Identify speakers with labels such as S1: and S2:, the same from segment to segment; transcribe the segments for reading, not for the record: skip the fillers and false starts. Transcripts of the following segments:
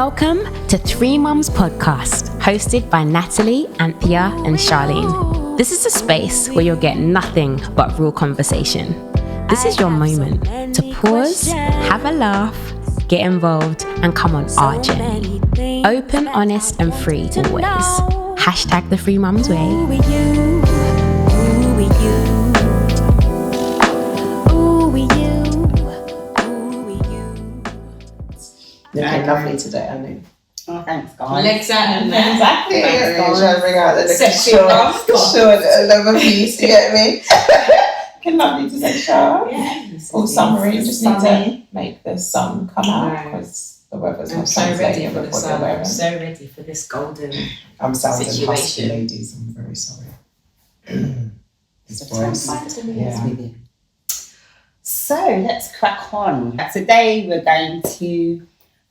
S1: Welcome to Three Mums Podcast, hosted by Natalie, Anthea, and Charlene. This is a space where you'll get nothing but real conversation. This is your moment to pause, have a laugh, get involved, and come on our journey. Open, honest, and free always. Hashtag the Three Mums Way.
S2: Looking lovely today, I know.
S3: Oh, thanks, guys.
S2: Legs out and
S3: exactly.
S2: Thanks,
S3: I'm trying to bring out the
S2: sexy
S3: short leather piece, you get me? Looking lovely today, Char.
S2: Yeah.
S3: All summery, just need to
S2: sunny.
S3: make the sun come out because the weather's not
S2: so ready for the
S3: what
S2: sun.
S3: you're wearing.
S2: I'm so ready for this golden
S3: I'm sounding
S2: situation.
S3: husky, ladies. I'm very sorry. This voice. Yeah.
S4: So let's crack on. Today we're going to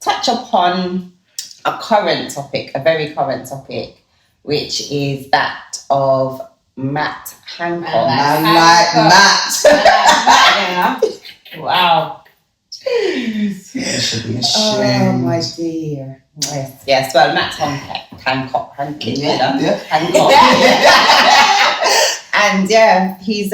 S4: touch upon a very current topic, which is that of Matt Hancock.
S3: I like Matt.
S2: Yeah. Wow.
S3: Jeez. You should be ashamed.
S4: Oh my dear. Yes, well, Matt Hancock. And yeah, he's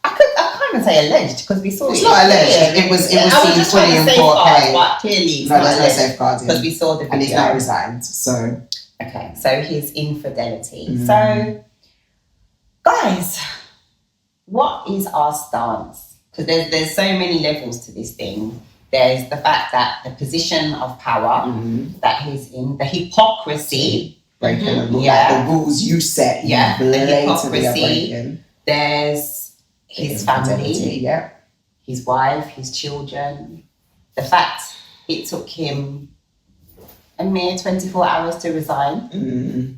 S4: I can't say alleged because we saw
S3: it's not alleged. It was seen fully in 4K.
S4: But clearly it's
S3: No,
S4: not
S3: there's no
S4: alleged
S3: safeguarding.
S4: because we saw the video.
S3: And he's now resigned. So
S4: okay, so his infidelity. So guys, what is our stance? Because there's so many levels to this thing. There's the fact that the position of power that he's in, the hypocrisy,
S3: breaking the rules, like the rules you set,
S4: the
S3: blatantly are
S4: hypocrisy.
S3: breaking.
S4: There's his family, his wife, his children. The fact it took him a mere 24 hours to resign.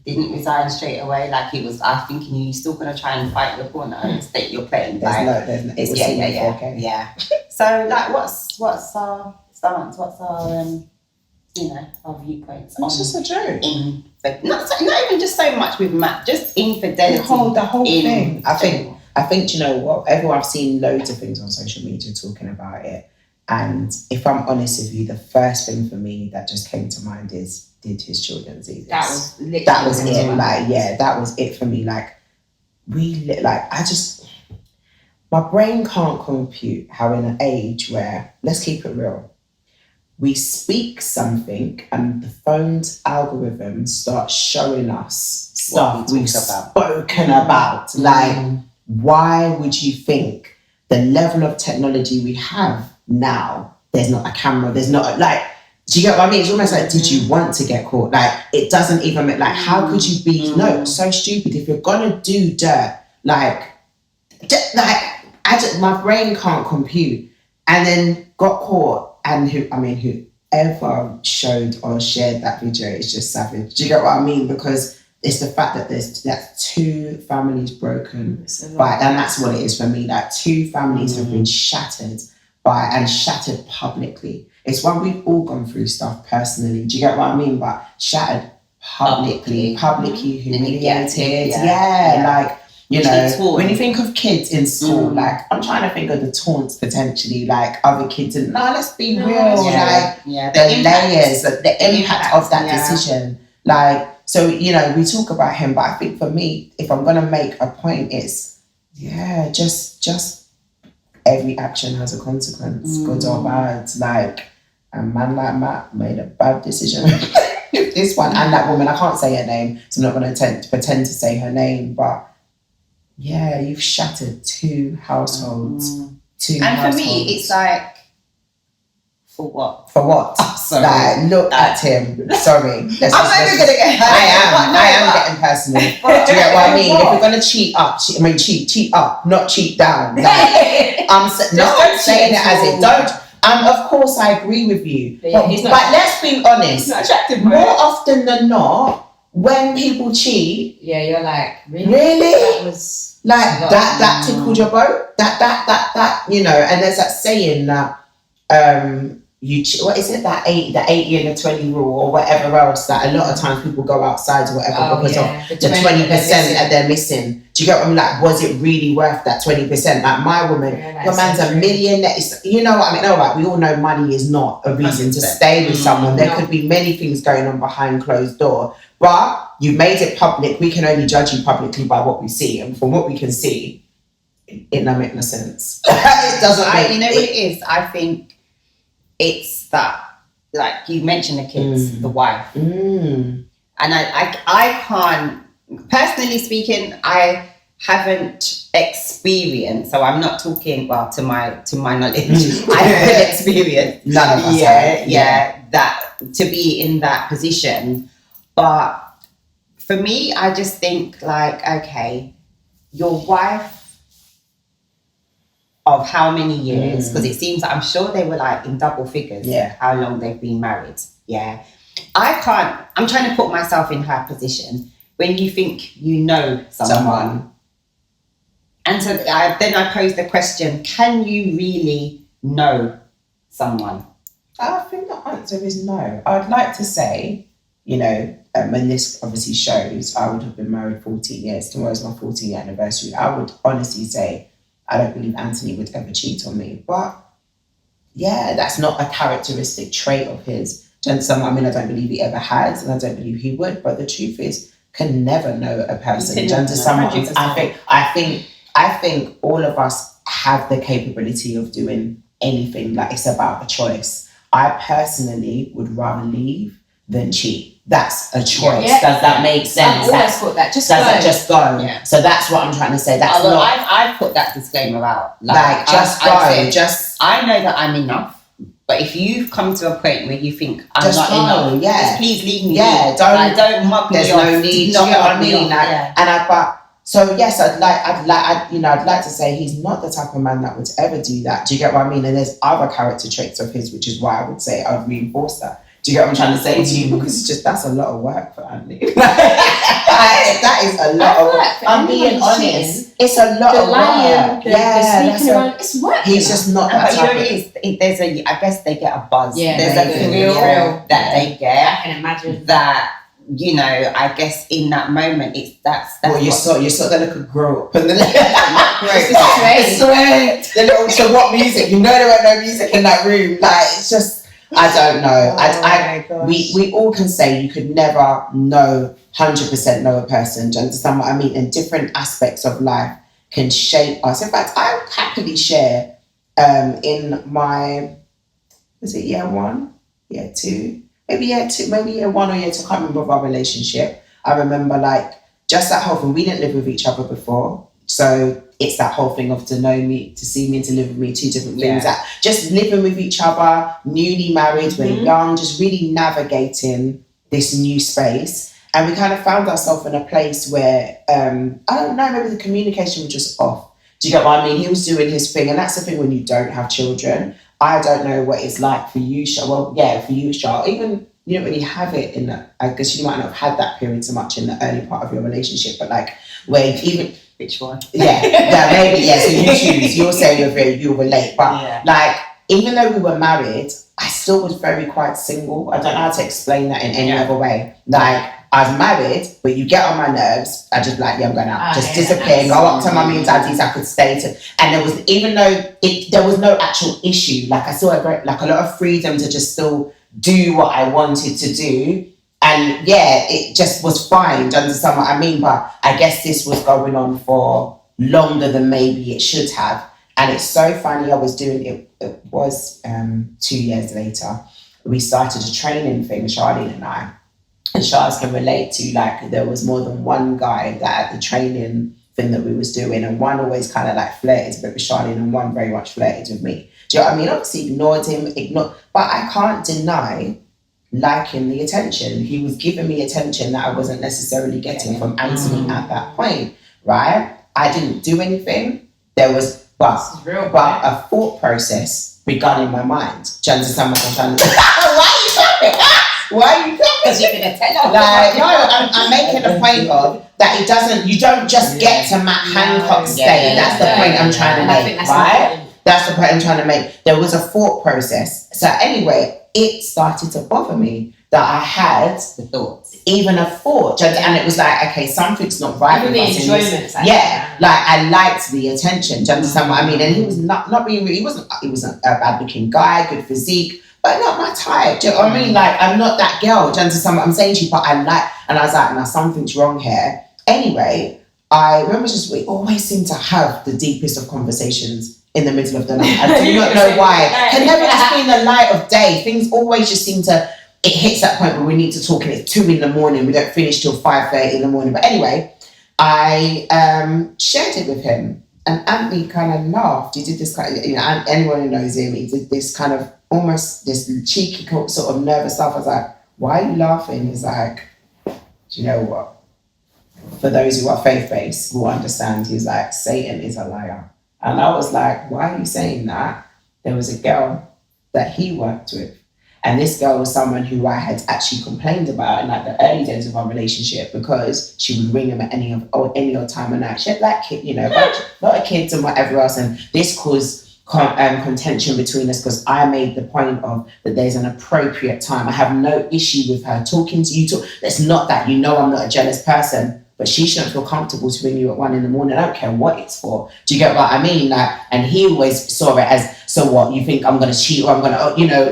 S4: Didn't resign straight away. Like he was, I thinking you're still going to try and fight your corner and state your claim. Yeah. So like, what's our stance? What's our our viewpoints?
S3: It's just a joke.
S4: Not even just so much with Matt, just infidelity.
S3: The whole thing. I think, you know what, I've seen loads of things on social media talking about it. And if I'm honest with you, the first thing for me that just came to mind is, did his children see this?
S4: That was it.
S3: That was it for me. Like, my brain can't compute how in an age where, let's keep it real, we speak something and the phone's algorithm starts showing us stuff we've spoken about. Like, why would you think the level of technology we have now, there's not a camera, there's not do you get what I mean? It's almost like, did you want to get caught? Like, it doesn't even make, like, how could you be, no, so stupid. If you're gonna do dirt, my brain can't compute. And then got caught, and whoever showed or shared that video is just savage. Do you get what I mean? Because it's the fact that that's two families broken by, and that's what it is for me. Like, two families have been shattered and shattered publicly. It's when we've all gone through stuff personally. Do you get what I mean? But shattered publicly humiliated. Like, you know, when you think of kids in school, like, I'm trying to think of the taunts potentially, like other kids, and let's be real, the layers, the impact of that decision. Like, so, you know, we talk about him, but I think for me, if I'm gonna make a point, it's just every action has a consequence, good or bad. Like, a man like Matt made a bad decision with this one, and that woman, I can't say her name, so I'm not gonna pretend to say her name, but yeah, you've shattered two households.
S4: For me, it's like, for what?
S3: Oh, sorry. Like, look at him. Sorry.
S4: I'm not even gonna get.
S3: I am getting personal. Do you get what I mean? If we're gonna cheat up, cheat up, not cheat down. Like, I'm saying it as it. Don't. Of course, I agree with you. But let's be honest.
S4: He's not attractive.
S3: More often than not, when people cheat,
S2: you're like, really?
S3: That
S2: was
S3: like that tickled your boat. That you know. And there's that saying that what is it, the 80 and the 20 rule or whatever else, that a lot of times people go outside or whatever because of the 20% that they're missing. Do you get what I'm like? Was it really worth that 20%? Like my woman, your man's a millionaire. You know what I mean? No, like we all know money is not a reason to stay with someone. There could be many things going on behind closed door, but you made it public. We can only judge you publicly by what we see, and from what we can see, it don't make no sense. It doesn't make.
S4: You know what it is? I think it's that, like you mentioned, the kids, the wife, and I can't. Personally speaking, I haven't experienced. So I'm not talking to my knowledge. I haven't experienced.
S3: None of us.
S4: Yeah, that to be in that position, but for me, I just think like, okay, your wife of how many years, because it seems I'm sure they were like in double figures, how long they've been married. I'm trying to put myself in her position when you think you know someone. And so then I pose the question, can you really know someone?
S3: I think the answer is no. I'd like to say, when this obviously shows, I would have been married 14 years. Tomorrow's my 14th anniversary. I would honestly say, I don't believe Anthony would ever cheat on me. But yeah, that's not a characteristic trait of his. I don't believe he ever has, and I don't believe he would. But the truth is, can never know a person. I think all of us have the capability of doing anything. Like, it's about a choice. I personally would rather leave than cheat. That's a choice. Yeah. Does that make sense?
S2: I've always put that. Just
S3: go.
S2: Yeah.
S3: So that's what I'm trying to say.
S4: I've put that disclaimer out.
S3: Like just go.
S4: I know that I'm enough. But if you've come to a point where you think I'm not enough, just please leave me.
S3: Yeah, don't mug me off. There's no need. You know what I mean? I'd like to say he's not the type of man that would ever do that. Do you get what I mean? And there's other character traits of his, which is why I would say I'd reinforce that. Do you get what I'm trying to say to you? Because that's a lot of work for Andy. That is a lot of work. I'm being honest. It's a lot of work.
S2: The sneaking around, it's work.
S3: He's just not that type of...
S4: I guess they get a buzz.
S2: Yeah,
S4: there's a thrill that they get.
S2: I can imagine.
S4: That, I guess in that moment, that's
S3: well, you saw the little grow up and the little so what music? There were no music in that room. Like, it's just, I don't know. We all can say you could never 100% know a person. Do you understand what I mean? And different aspects of life can shape us. In fact, I would happily share in my, was it year 1? Year 2? Maybe year 1 or year 2, I can't remember our relationship. I remember just that whole thing. We didn't live with each other before. So it's that whole thing of to know me, to see me and to live with me, two different things. That just living with each other, newly married, we're young, just really navigating this new space. And we kind of found ourselves in a place where, I don't know, maybe the communication was just off. Do you get what I mean? He was doing his thing. And that's the thing when you don't have children. I don't know what it's like for you, Char. Well, yeah, for you, Char. Even, you don't really have it in that. I guess you might not have had that period so much in the early part of your relationship. But where even...
S4: Which one?
S3: Yeah, maybe, yeah. So you choose. You're saying you were late. But even though we were married, I still was very quite single. I don't know how to explain that in any other way. I was married, but you get on my nerves. I just I'm going out. Just disappear, go up to mummy and daddy's. I could stay and there was, even though there was no actual issue, I still had a lot of freedom to just still do what I wanted to do. And it just was fine. Do you understand what I mean? But I guess this was going on for longer than maybe it should have. And it's so funny, I was doing it. It was 2 years later. We started a training thing, Charlene and I. And Charles can relate to, there was more than one guy that at the training thing that we was doing, and one always kind of flirted a bit with Charlene, and one very much flirted with me. Do you know what I mean? Obviously ignored him, but I can't deny liking the attention. He was giving me attention that I wasn't necessarily getting from Anthony at that point, right? I didn't do anything. There was, but a thought process begun in my mind. Do you understand what I'm trying to say? Why are you talking?
S4: Because you're going to tell us.
S3: I'm making a point of that you don't just get to Matt Hancock stay. That's the point I'm trying to make, right? That's the point I'm trying to make. There was a thought process. So anyway, it started to bother me that I had
S4: The thoughts.
S3: even a thought, and it was like, okay, something's not right.
S2: Even
S3: with
S2: the
S3: us in this.
S2: enjoyment side.
S3: Yeah, like I liked the attention. Do you understand what I mean? And he was not being. He wasn't a bad looking guy, good physique, but not my type. Do you know what I mean? Like I'm not that girl. Do you understand what I'm saying to you? But I like, and I was like, now something's wrong here. Anyway, I remember we always seem to have the deepest of conversations in the middle of the night. I do not know why. Can never just be in the light of day. Things always just seem to. It hits that point where we need to talk, and it's 2 a.m. We don't finish till 5:30 in the morning. But anyway, I shared it with him, and Anthony kind of laughed. He did this kind of, anyone who knows him, he did this kind of almost this cheeky sort of nervous laugh. I was like, "Why are you laughing?" He's like, "Do you know what? For those who are faith-based will understand." He's like, "Satan is a liar," and I was like, "Why are you saying that?" There was a girl that he worked with. And this girl was someone who I had actually complained about in like the early days of our relationship, because she would ring him at any odd time of night. She had like a lot of kids and whatever else, and this caused contention between us, because I made the point of that there's an appropriate time. I have no issue with her talking to you. It's not that, I'm not a jealous person, but she shouldn't feel comfortable to ring you at 1 a.m. I don't care what it's for. Do you get what I mean? Like, and he always saw it as, so what, you think I'm going to cheat, or I'm going to,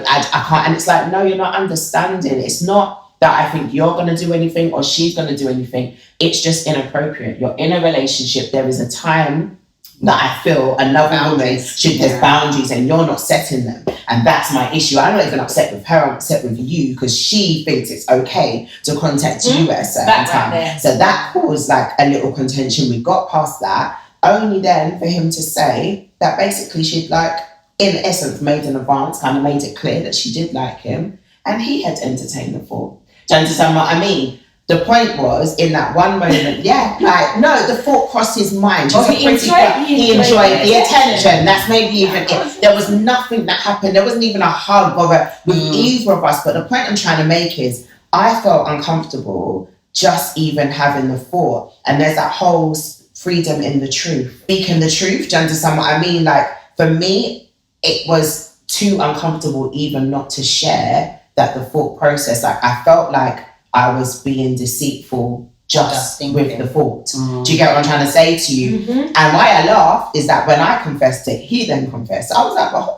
S3: I can't. And it's like, no, you're not understanding. It's not that I think you're going to do anything or she's going to do anything. It's just inappropriate. You're in a relationship. There is a time that I feel another woman should, there's boundaries, and you're not setting them. And that's my issue. I'm not even upset with her, I'm upset with you, because she thinks it's okay to contact you at a certain time. Right, so that caused like a little contention. We got past that, only then for him to say that basically she'd like, in essence, made an advance, kind of made it clear that she did like him, and he had entertained the thought. Do you understand what I mean? The point was, in that one moment, the thought crossed his mind. He enjoyed the attention. That's maybe even it. There was nothing that happened. There wasn't even a hug with either of us. But the point I'm trying to make is, I felt uncomfortable just even having the thought. And there's that whole freedom in the truth. Speaking the truth, do you understand what I mean? Like, for me, it was too uncomfortable even not to share that the thought process. Like, I felt like I was being deceitful just with the thought. Do you get what I'm trying to say to you? Mm-hmm. And why I laughed is that when I confessed it, he then confessed. I was like, were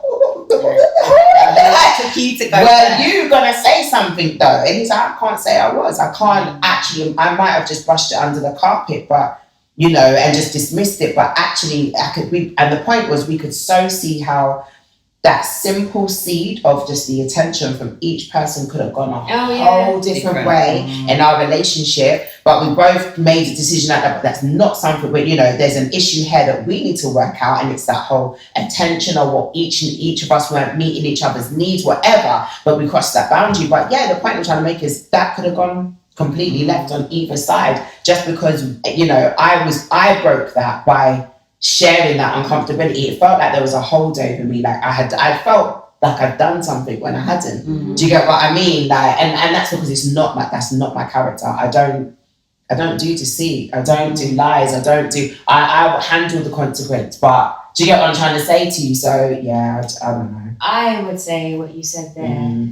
S3: you going to say something though? And he's like, I can't say I was. I can't actually, I might have just brushed it under the carpet, but, and just dismissed it. But actually, and the point was, we could so see how that simple seed of just the attention from each person could have gone a whole different way in our relationship. But we both made a decision like that, but that's not something where, there's an issue here that we need to work out, and it's that whole attention, or what each of us weren't meeting each other's needs, whatever, but we crossed that boundary. But the point I'm trying to make is that could have gone completely left on either side, just because, I broke that by sharing that uncomfortability. It felt like there was a hold over me. Like I felt like I'd done something when I hadn't. Mm-hmm. Do you get what I mean? Like, and that's because that's not my character. I don't do deceit. I don't do lies. I handle the consequence. But do you get what I'm trying to say to you? So I don't know.
S2: I would say what you said there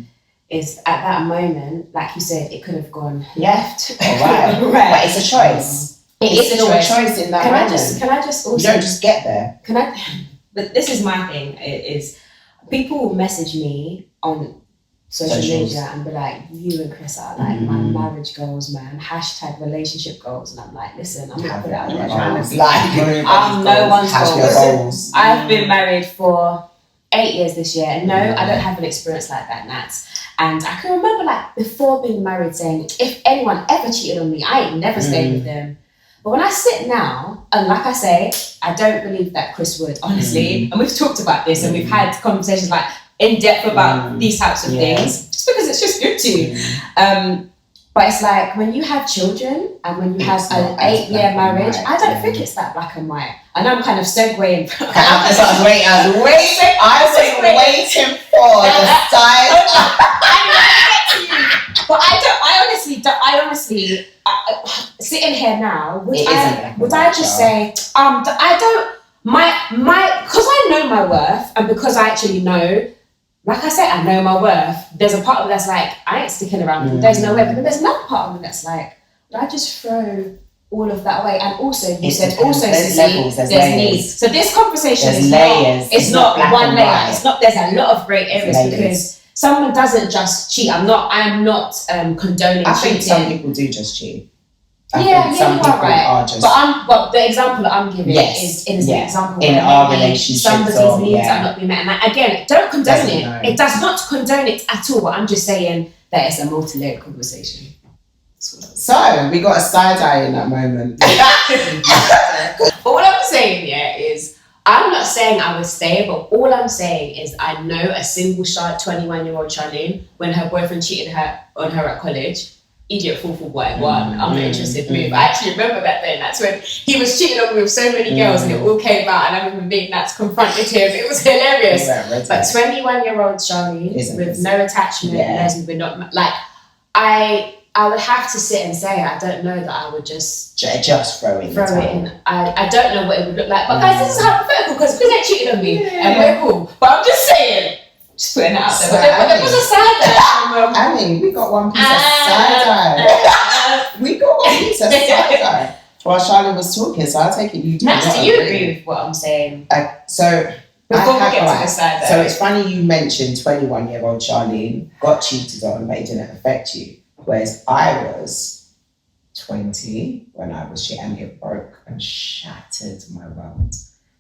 S2: is, at that moment, like you said, it could have gone left.
S3: Right. Right. But it's a choice. It's still a choice in that moment.
S2: Can I just also...
S3: You don't just get there.
S2: But this is my thing, is people will message me on social media and be like, you and Chris are like my marriage goals, man. # relationship goals. And I'm like, listen, I'm happy that I'm no one's goals. I've been married for 8 years this year, and no, I don't have an experience like that, Nats. And I can remember, like, before being married, saying, if anyone ever cheated on me, I ain't never stayed with them. But when I sit now, and like I say, I don't believe that Chris would, honestly. And we've talked about this, and we've had conversations like in depth about these types of things, just because it's just good to. But it's like, when you have children and when you have an 8-year marriage, I don't think it's that black and white. I know I'm kind of segueing.
S3: I was waiting for the style.
S2: But I honestly, sitting here now, would I just say, because I know my worth, and because I actually know, like I said, I know my worth. There's a part of me that's like, I ain't sticking around. There's no way. But then there's another part of me that's like, would I just throw all of that away? And also, you said also,
S3: there's
S2: Sissy,
S3: levels,
S2: there's
S3: layers.
S2: needs. So this conversation
S3: There's
S2: is
S3: layers.
S2: not, it's not
S3: black
S2: one
S3: and
S2: layer.
S3: white.
S2: It's not. There's a lot of grey areas because someone doesn't just cheat. I'm not condoning
S3: I think
S2: cheating.
S3: some people do just cheat. I
S2: Yeah,
S3: think some
S2: you
S3: people
S2: are right.
S3: are just.
S2: But the example that I'm giving is an example
S3: in
S2: where
S3: our
S2: maybe
S3: relationships
S2: somebody's
S3: or,
S2: needs are not being met. And again, don't condone
S3: Doesn't
S2: it.
S3: know.
S2: It does not condone it at all. But I'm just saying that it's a multi-layered conversation.
S3: So we got a side eye in that moment.
S2: But what I'm saying is, I'm not saying I would stay, but all I'm saying is I know a single 21-year-old Charlene, when her boyfriend cheated on her at college, idiot fool for boy, one, I'm not interested, move. I actually remember that then. That's when he was cheating on me with so many girls and it all came out, and I remember being that's confronted him. It was hilarious. But 21-year-old Charlene with no attachment, we're not like, I would have to sit and say I don't know that I would just throw it in. I don't know what it would look like. But guys, this is hypothetical because they cheated on me and we're cool. But I'm just saying, just putting it out there. But there was a side eye.
S3: I mean, we got one piece of side eye. We got one piece of side eye. While Charlotte was talking, so I'll take it you do.
S2: Max, do you agree with what I'm saying?
S3: So
S2: before we get to the side eye.
S3: So it's funny you mentioned 21-year-old Charlene got cheated on, but it didn't affect you. Whereas I was 20 when I was cheated, and it broke and shattered my world.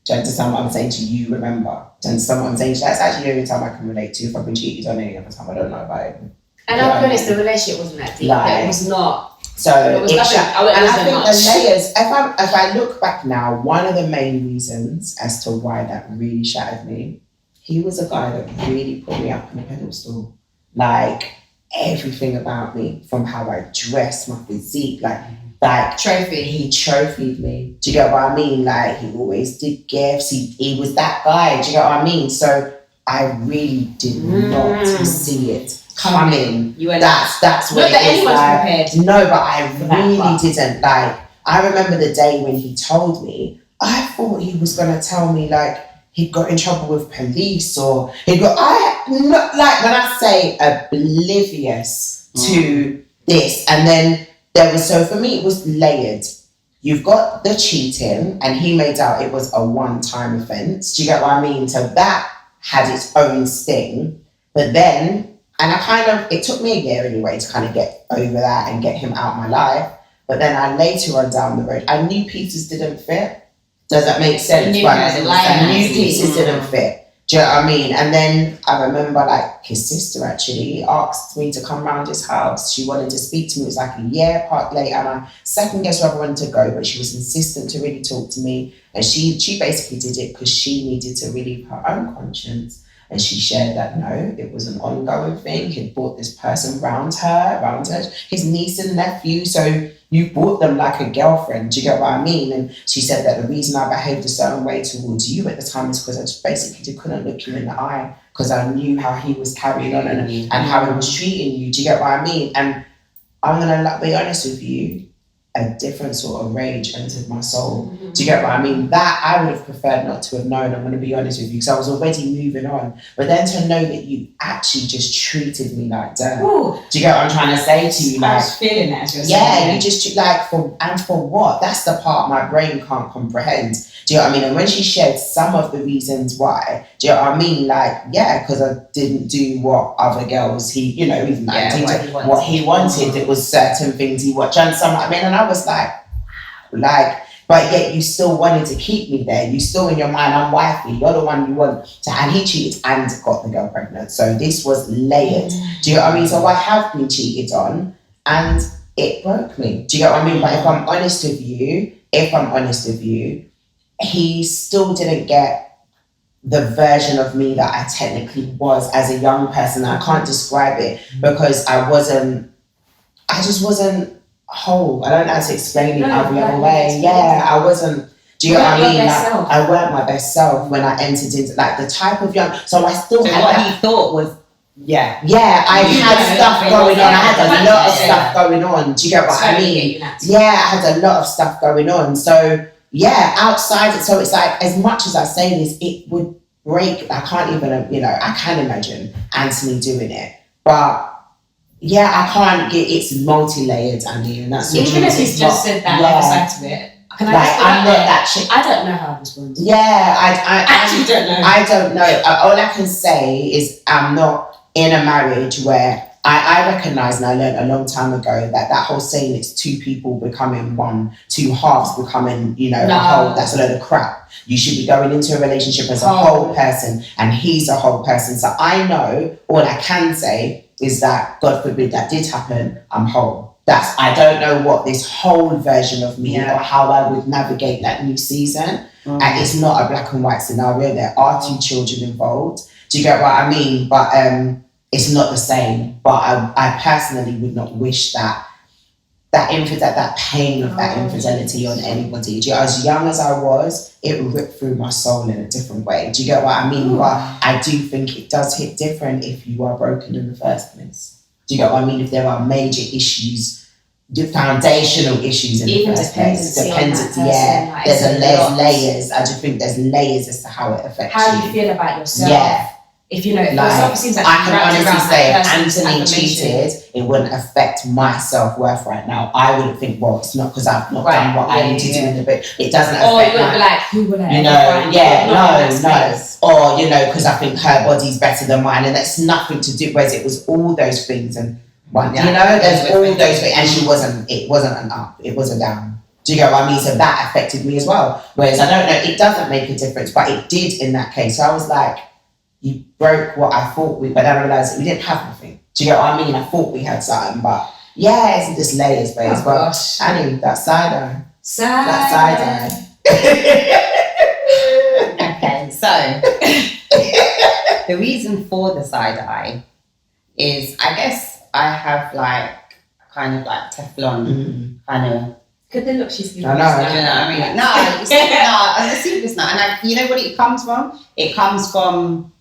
S3: Do you understand what I'm saying to you? Remember? Do you understand what I'm saying? That's actually the only time I can relate to. If I've been cheated on any other time, I don't know about it.
S2: And I'll be honest, the relationship wasn't that deep. It was not.
S3: So
S2: it was nothing.
S3: And I think the layers, if I look back now, one of the main reasons as to why that really shattered me, he was a guy that really put me up on a pedestal. Like, everything about me, from how I dress, my physique, like
S2: trophy.
S3: He trophied me. Do you get what I mean? Like, he always did gifts. He was that guy. Do you get what I mean? So I really did not see it coming. That's what
S2: not that anyone's prepared.
S3: No, but I really didn't. Like, I remember the day when he told me. I thought he was gonna tell me like he got in trouble with police or when I say oblivious to this. And then so for me, it was layered. You've got the cheating, and he made out it was a one-time offense. Do you get what I mean? So that had its own sting. But then, it took me a year anyway to kind of get over that and get him out of my life. But then later on down the road, I knew pieces didn't fit. Does that make sense? I knew pieces didn't fit. Do you know what I mean? And then I remember like his sister actually asked me to come round his house. She wanted to speak to me. It was like a year part later, and I second guessed whether I wanted to go, but she was insistent to really talk to me. And she basically did it because she needed to relieve her own conscience. And she shared that no, it was an ongoing thing. He'd brought this person around her, his niece and nephew. So you brought them like a girlfriend. Do you get what I mean? And she said that the reason I behaved a certain way towards you at the time is because I just basically couldn't look you in the eye because I knew how he was carrying on and how he was treating you. Do you get what I mean? And I'm going to be honest with you, a different sort of rage entered my soul. Do you get what I mean? That I would have preferred not to have known, I'm going to be honest with you, because I was already moving on. But then to know that you actually just treated me like dirt.
S2: Ooh.
S3: Do you get what I'm trying to say to you?
S2: I was feeling that as you're saying.
S3: Yeah, you just for what? That's the part my brain can't comprehend. Do you know what I mean? And when she shared some of the reasons why, do you know what I mean? Like, yeah, because I didn't do what other girls, what he wanted. It was certain things he watched and some, I mean, and I was like, but yet you still wanted to keep me there. You still in your mind, I'm wifey. You're the one you want to, and he cheated and got the girl pregnant. So this was layered. Do you know what I mean? So I have been cheated on and it broke me. Do you get what I mean? But if I'm honest with you, he still didn't get the version of me that I technically was as a young person. I can't describe it because I just wasn't whole. I don't know how to explain it every other way. Yeah, I wasn't. Do you know what I mean? Like, I weren't my best self when I entered into like the type of young. So I still had
S4: what
S3: that.
S4: he thought was.
S3: Yeah, I had stuff going on. I had a lot of stuff going on. Do you get what I mean? Yeah, I had a lot of stuff going on. So outside. So it's like, as much as I say this, it would break. I can't even, I can imagine Anthony doing it. But yeah, I can't get, it's multi-layered, Andy, and that's
S2: even if he's just said that other side to it. Can I just
S3: I'm not that chick.
S2: I don't know how this works.
S3: Yeah, I
S2: actually don't know.
S3: I don't know. All I can say is I'm not in a marriage where I recognise, and I learned a long time ago, that whole saying it's two people becoming one, two halves becoming, a whole, that's a load of crap. You should be going into a relationship as a whole person, and he's a whole person. So I know, all I can say is that, God forbid that did happen, I'm whole. I don't know what this whole version of me or how I would navigate that new season. And it's not a black and white scenario. There are two children involved. Do you get what I mean? But it's not the same. But I personally would not wish that pain of that infidelity on anybody. As young as I was, it ripped through my soul in a different way. Do you get what I mean? But I do think it does hit different if you are broken in the first place. Do you get what I mean? If there are major issues, the foundational issues in the first place. Dependency, like, there's layers. I just think there's layers as to how it affects you.
S2: How you feel about yourself.
S3: Yeah.
S2: If yourself seems like
S3: I can honestly say, if Anthony cheated, it wouldn't affect my self-worth right now. I wouldn't think, well, it's not because I've not done what I need to do in the book. It doesn't affect
S2: or you would be like, who would I
S3: no. Or, because I think her body's better than mine, and that's nothing to do, whereas it was all those things, and there's all those things, and it wasn't an up, it was a down. Do you get what I mean? So that affected me as well. Whereas I don't know, it doesn't make a difference, but it did in that case. So I was like, you broke what I thought but then I realised that we didn't have nothing. Do you get what I mean? I thought we had something, but it's just layers, babe.
S2: Oh, gosh.
S3: Annie, that side eye.
S4: Okay, so the reason for the side eye is, I guess I have kind of Teflon kind of.
S2: Could they look? She's giving
S3: I know.
S4: Do you know what I mean? No, I'm a serious now. And you know what it comes from? It comes from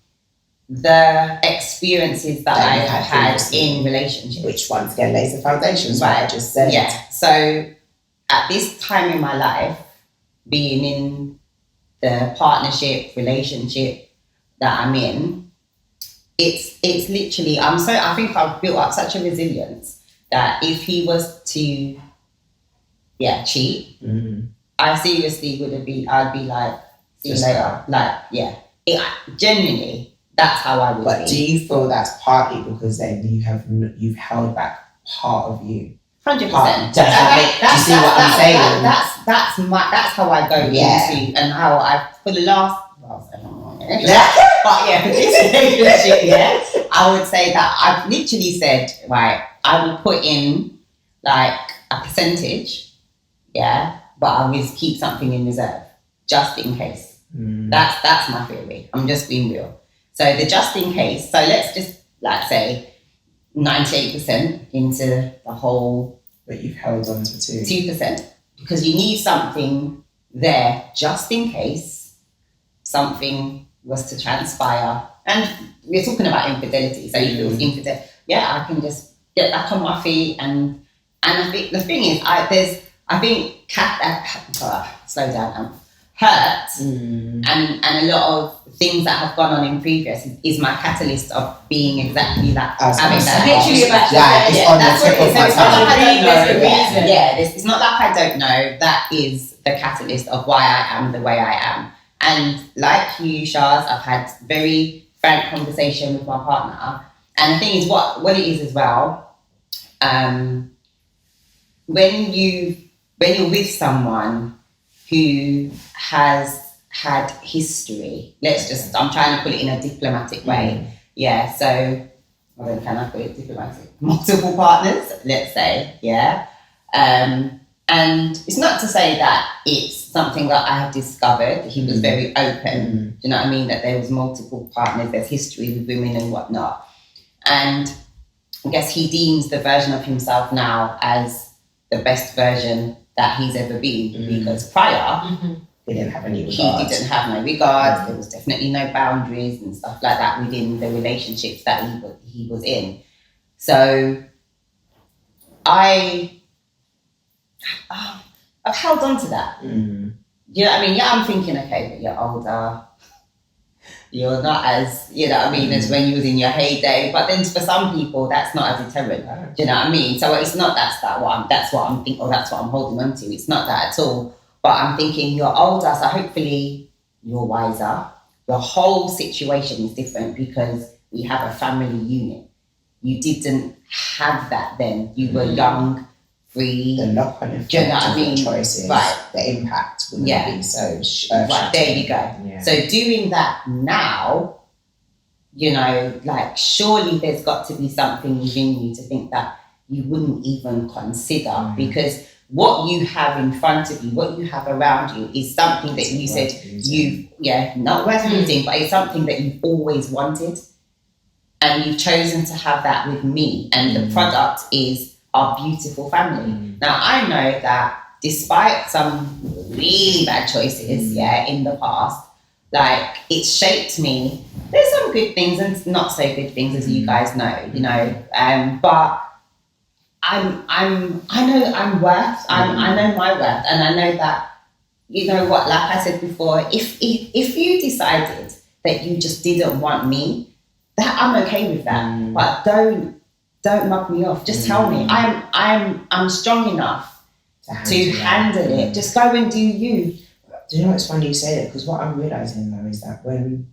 S4: the experiences that I have had in relationships.
S3: Which once again lays the foundations, right? I just said.
S4: Yeah. So at this time in my life, being in the partnership, relationship that I'm in, it's literally, I think I've built up such a resilience that if he was to cheat, I seriously I'd be like, see you later. Genuinely, that's how I would be.
S3: But do you feel that's partly because then you've held back part of you?
S4: 100%.
S3: Do you see what I'm saying? That's how I go into, and how for the last, for this relationship, I would say that I've literally said, right, I will put in a percentage, but I will keep something in reserve just in case. That's my theory. I'm just being real. So the just in case. So let's just say 98% into the whole. But you've held on to
S4: 2%, because you need something there just in case something was to transpire. And we're talking about infidelity. So if it was infidelity, I can just get back on my feet. And I think the thing is, slow down. Hurt and a lot of things that have gone on in previous is my catalyst of being exactly that.
S2: Literally about
S3: that's what it is.
S4: It's not like I don't know. That is the catalyst of why I am the way I am. And like you, Shaz, I've had very frank conversation with my partner. And the thing is, what it is as well, when you're with someone who has had history, I'm trying to put it in a diplomatic way. So, can I put it diplomatic? Multiple partners, let's say, and it's not to say that it's something that I have discovered. He was very open, do you know what I mean? That there was multiple partners, there's history with women and whatnot. And I guess he deems the version of himself now as the best version that he's ever been, because prior
S3: he didn't have any regard.
S4: He didn't have no regard. There was definitely no boundaries and stuff like that within the relationships that he was in. So I've held on to that. you know what I mean? Yeah, I'm thinking, okay, but you're older. You're not as, you know what I mean, as when you was in your heyday. But then for some people, that's not a deterrent. Do you know what I mean? So it's not that's what I'm thinking, or that's what I'm holding on to. It's not that at all. But I'm thinking you're older, so hopefully you're wiser. The whole situation is different because we have a family unit. You didn't have that then. You were young, free.
S3: The knock-on effect
S4: do you know what I
S3: of your
S4: mean?
S3: choices,
S4: Right.
S3: the impact wouldn't be so
S4: right, there you go.
S3: Yeah.
S4: So doing that now, you know, like surely there's got to be something within you to think that you wouldn't even consider because what you have in front of you, what you have around you is something that you said not worth losing, but it's something that you've always wanted. And you've chosen to have that with me. And the product is our beautiful family. Now, I know that despite some really bad choices, in the past, like it's shaped me. There's some good things and not so good things, as you guys know, you know. But I know my worth, and I know that, you know what, like I said before, if you decided that you just didn't want me, that I'm okay with that. But don't mug me off. Just tell me. I'm strong enough to handle it. Just go and do you.
S3: Do you know what's funny you say that? Because what I'm realising though is that when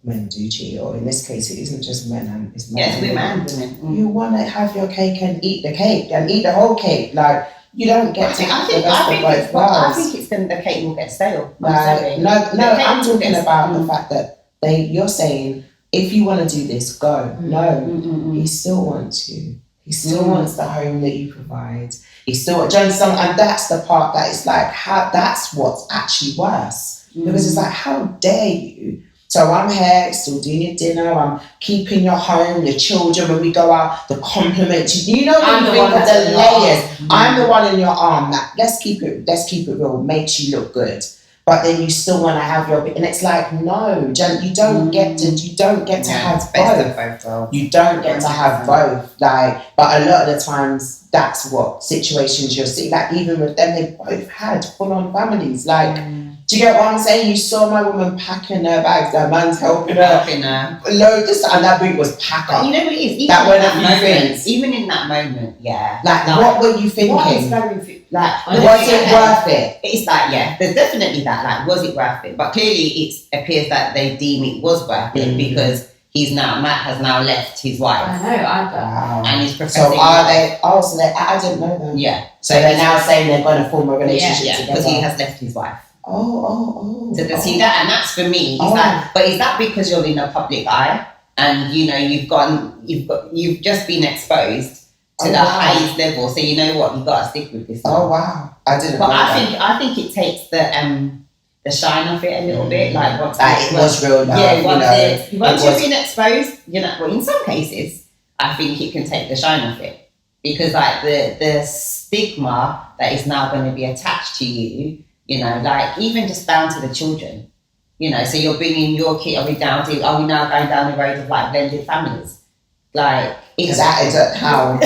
S3: men do cheat, or in this case it isn't just men, it's men.
S4: Yes, women and women.
S3: You want to have your cake and eat the cake and eat the whole cake. Like you don't get to have the best of both worlds.
S4: I think it's the cake will get stale.
S3: Like, no, I'm talking about the fact that you're saying, if you want to do this, go. No, he still wants you. He still wants the home that you provide. He still, and that's the part that is like, that's what's actually worse. Because it's like, how dare you? So I'm here, still doing your dinner, I'm keeping your home, your children, when we go out, the compliments. You know, when you think of the layers. I'm the one in your arm that, let's keep it real, makes you look good. But then you still want to have your, and it's like, no, you don't get to have both. You don't get to have both. Like, but a lot of the times, that's what situations you'll see. Like, even with them, they both had full-on families. Like, do you get what I'm saying? You saw my woman packing her bags, that man's helping her. Loads, and that boot was packed up.
S4: You know what it is? Even in that moment, yeah.
S3: Like, what were you thinking?
S4: What is going through? Like,
S3: was it worth it?
S4: It's like, yeah, there's definitely that. Like, was it worth it? But clearly, it appears that they deem it was worth it because Matt has now left his wife.
S2: I know,
S3: wow.
S4: And he's professing.
S3: So are they? Oh, so I didn't know that.
S4: Yeah.
S3: So they're now saying they're going to form a relationship together.
S4: Because he has left his wife.
S3: Oh.
S4: So to see that, and that's for me. But is that because you're in the public eye and you know you've just been exposed to the highest level? So you know what, you got to stick with this.
S3: Oh wow, I didn't.
S4: But I think it takes the shine off it a little bit. Like once
S3: it was real.
S4: Once you've been exposed, you know. Well, in some cases, I think it can take the shine off it because like the stigma that is now going to be attached to you. You know, like even just down to the children, you know, so you're bringing your kid, are we now going down the road of like blended families? Like,
S3: is that how?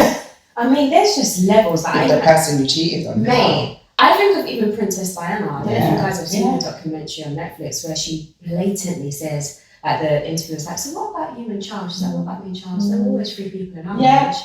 S2: I mean, there's just levels that
S3: the person you cheated on.
S2: Mate, I think of even Princess Diana. I don't know if you guys have seen the documentary on Netflix where she blatantly says, at the interview, it's like, so what about you and Charles? She's like, what about me and Charles? There were always 3 people in our marriage.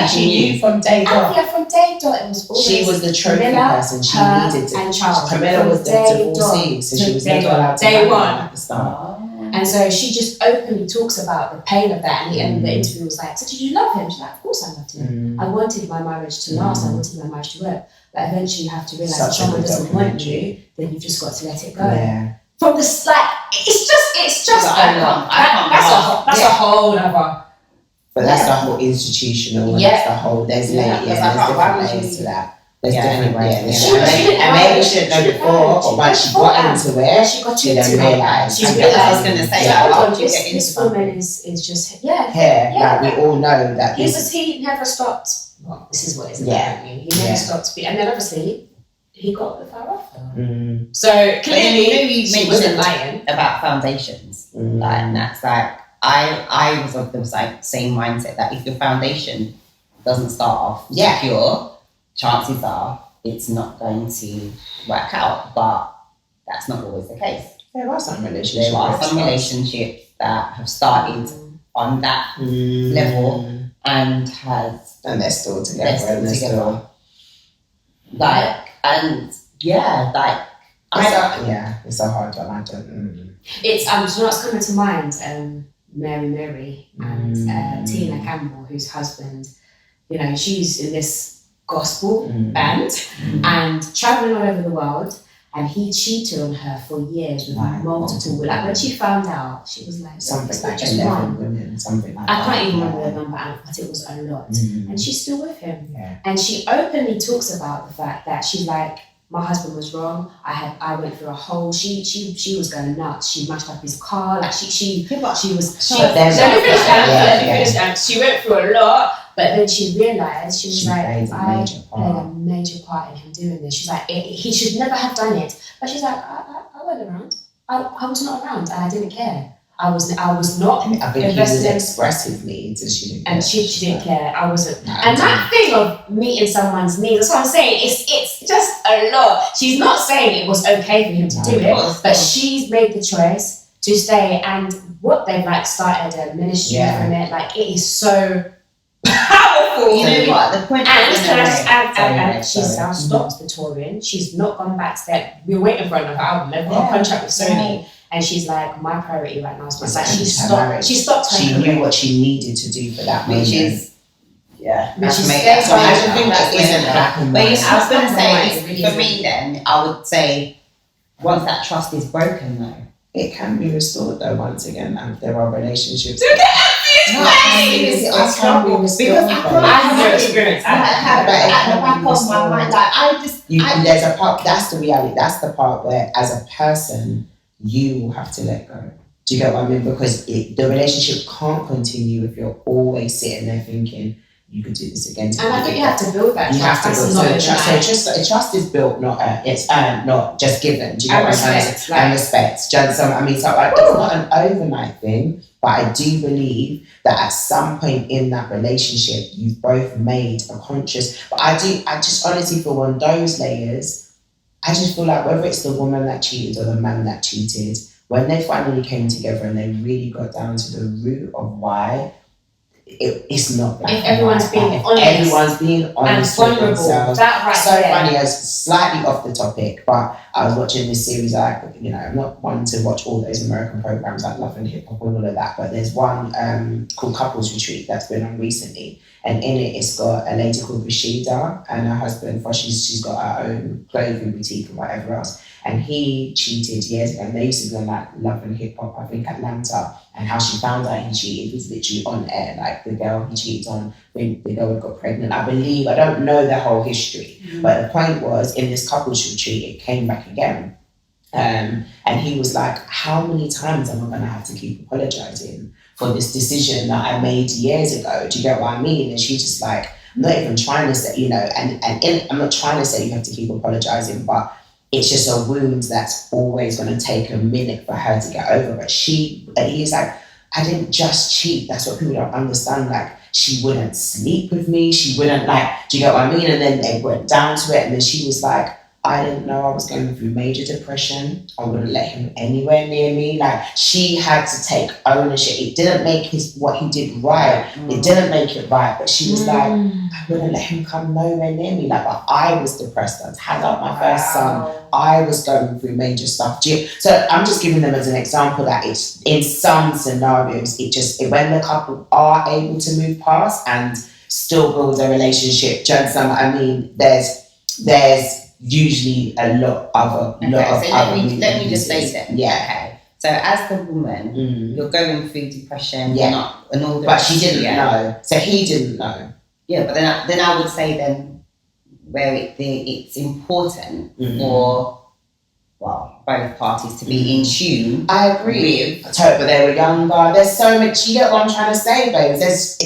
S3: She knew from day dot.
S2: Yeah, from day dot, it was always
S3: she was the trophy
S2: Camilla,
S3: person. She needed to.
S2: And Charles.
S3: Camilla was the divorcee, so she was never allowed to
S2: day one
S3: at the start.
S2: And so she just openly talks about the pain of that. And the end of the interview was like, so did you love him? She's like, of course I loved him. I wanted my marriage to last. I wanted my marriage to work. But eventually you have to realise if someone doesn't want you, then you've just got to let it go.
S3: Yeah.
S2: From the it's just that's a whole other.
S3: But that's the whole institutional. That's the whole. There's different layers to that. There's different ways. And maybe she didn't know before, or once she got into it, she then realised.
S4: I was going to say,
S2: this woman is just
S3: here. Like we all know that.
S2: He never stopped. Well, this is what it's about. He never stopped. And then obviously he got the far off. So clearly,
S4: she wasn't lying about foundations. Like, and that's like. I was of the same mindset that if your foundation doesn't start off secure, chances are it's not going to work out. But that's not always the case.
S3: There are some relationships.
S4: There are some relationships that have started on that level and
S3: they're still together.
S4: Like, and yeah, like
S3: it's a hard one. I don't.
S2: It's do you know what's coming to mind? Mary and Tina Campbell, whose husband, you know, she's in this gospel band and traveling all over the world, and he cheated on her for years with multiple. Like when she found out, she was like
S3: something like
S2: just
S3: 11 women, something like
S2: I can't even remember the number, but it was a lot. And she's still with him.
S3: Yeah.
S2: And she openly talks about the fact that she's like, my husband was wrong. I went through a whole. She was going nuts. She mashed up his car. Like she went through a lot. But then she realised she was like, I played a major part in him doing this. She's like, he should never have done it. But she's like, I wasn't around. I was not around, and I didn't care. I was not.
S3: I think he was expressive needs, and she didn't care.
S2: And she didn't care. I wasn't. And that thing of meeting someone's needs, that's what I'm saying. It's just a lot. She's not saying it was okay for him to do it, but she's made the choice to stay. And what they've like started a ministry from it. Like it is so powerful.
S4: You know what? The point
S2: and she's now stopped the touring. She's not gone back to that. We're waiting for another album. They've got a contract with Sony. And she's like, my priority right now is my son. She stopped.
S3: She knew what she needed to do for that moment.
S4: Which is,
S2: But she
S4: I
S2: stays
S4: think that isn't black and white. I was going to say,
S2: really
S4: for me then, I would say, once that trust is broken though.
S3: It can be restored though, once again, and there are relationships.
S4: I can't be restored. I have no experience. I have at the back of my mind. Like,
S3: there's a part, that's the reality, that's the part where, as a person, you will have to let go. Do you get what I mean? Because the relationship can't continue if you're always sitting there thinking, you could do this again.
S2: And I think you have to build that trust.
S3: Trust is built, it's earned, not just given. Do you get what I'm saying? And respect. It's not an overnight thing, but I do believe that at some point in that relationship, you've both made a conscious. But I just honestly feel on those layers, I just feel like whether it's the woman that cheated or the man that cheated, when they finally came together and they really got down to the root of why, it's not black.
S2: If everyone's being honest.
S3: Everyone's being honest
S2: and
S3: with themselves.
S2: That right
S3: so
S2: there.
S3: funny, as slightly off the topic, but I was watching this series, I'm not one to watch all those American programs like Love and Hip Hop and all of that, but there's one called Couples Retreat that's been on recently. And in it, it's got a lady called Rashida and her husband. She's got her own clothing boutique and whatever else. And he cheated years ago. And they used to be on like Love and Hip Hop, I think Atlanta. And how she found out he cheated was literally on air. Like the girl he cheated on, the girl got pregnant. I don't know the whole history. But the point was, in this couples retreat, it came back again. And he was like, how many times am I going to have to keep apologizing for this decision that I made years ago? Do you get what I mean? And she's just like, I'm not even trying to say, I'm not trying to say you have to keep apologizing, but it's just a wound that's always going to take a minute for her to get over. But he's like, I didn't just cheat. That's what people don't understand. Like, she wouldn't sleep with me. She wouldn't do you get what I mean? And then they went down to it. And then she was like, I didn't know I was going through major depression. I wouldn't let him anywhere near me. Like, she had to take ownership. It didn't make what he did right. It didn't make it right. But she was like, I wouldn't let him come nowhere near me. Like, but I was depressed. I had my first son. I was going through major stuff. So I'm just giving them as an example that it's in some scenarios, when the couple are able to move past and still build a relationship, I mean, there's usually a lot of
S4: let me just say that. Yeah. Okay. So as the woman, you're going through depression, and all the
S3: but she didn't know. So he didn't know.
S4: Yeah, but then I would say then where it's important for both parties to be in tune.
S3: I agree. But they were younger. There's so much. You get what I'm trying to say, babes.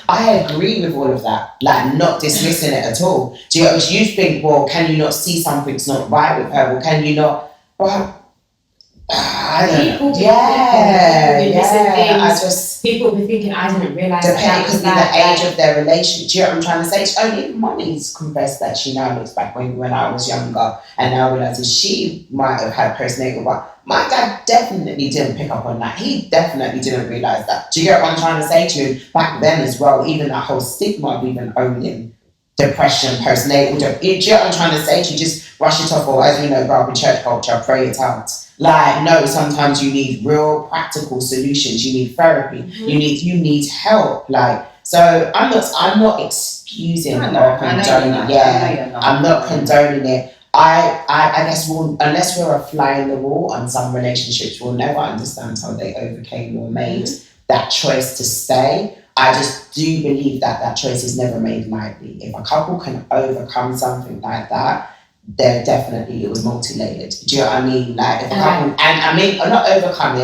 S3: I agree with all of that. Like, not dismissing it at all. Do you think, well, can you not see something's not right with her? Well, can you not? Well,
S2: People be people be thinking, I didn't realise that
S3: could be the age of their relationship. Do you know what I'm trying to say? Only Mommy's confessed that she now looks back when I was younger and now realises she might have had postnatal, but my dad definitely didn't pick up on that. He definitely didn't realise that. Do you get what I'm trying to say to you? Back then as well, even that whole stigma of even owning depression, postnatal, do you know what I'm trying to say to you? Just brush it off, or as we know, grow up in church culture, pray it out. Like, no, sometimes you need real practical solutions. You need therapy.
S2: Mm-hmm.
S3: You need help. Like, so I'm not excusing or condoning. Yeah, I'm not condoning it. I guess unless we're a fly in the wall on some relationships, we'll never understand how they overcame or made that choice to stay. I just do believe that choice is never made lightly. If a couple can overcome something like that, there definitely, it was multi-layered. Do you know what I mean? Like, if a couple, and I mean, not overcome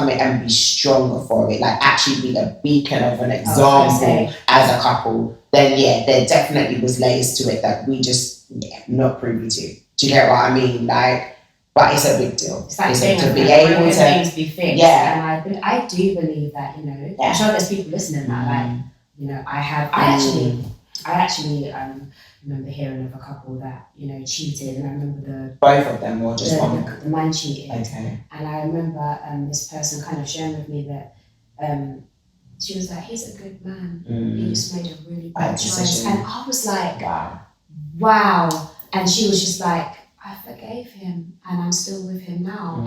S3: it and be stronger for it, like actually be a beacon of an example as a couple, then yeah, there definitely was layers to it that we just not privy to. Do you get what I mean? Like, but it's a big deal.
S2: It's like
S3: to be able to
S2: things be fixed.
S3: Yeah.
S2: And I do believe that, I'm sure there's people listening that I actually remember hearing of a couple that, cheated, and I remember
S3: both of them or just one?
S2: The man cheated.
S3: Okay.
S2: And I remember this person kind of sharing with me that she was like, he's a good man. He just made a really bad choice. And I was like, wow. And she was just like, I forgave him and I'm still with him now.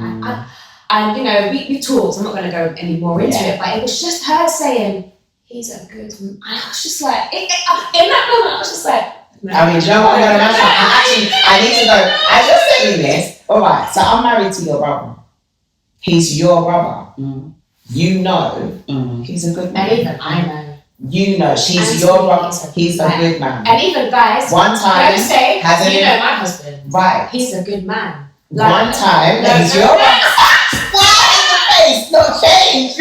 S2: And we talked, I'm not going to go any more into it, but it was just her saying, he's a good man. And I was just like, in that moment, I was just like, no.
S3: I mean, do you know what I'm going to mention? Actually, I need to go. I just saying this. All right, so I'm married to your brother. He's your brother. You know he's a good man.
S2: And even I know.
S3: You know, she's your brother. He's a good man.
S2: And even guys,
S3: one time,
S2: don't say, my husband.
S3: Right.
S2: He's a good man.
S3: Like, one time, he's your brother. Why is the face not changed?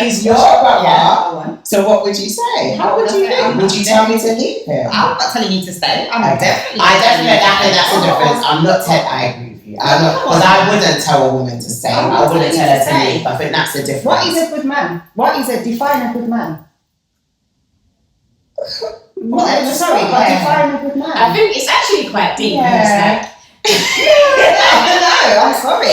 S3: He's your brother. Yeah. So what would you say? How would you think? Would you tell me to leave him?
S4: I'm not telling you to stay.
S3: I definitely think that's the difference. I'm not telling. I agree with you. Because I wouldn't tell a woman to stay. I wouldn't tell her to leave. I think that's the difference.
S4: What is a good man? Define a good man? Define a good man.
S2: I think it's actually quite deep.
S4: Yeah. I'm sorry.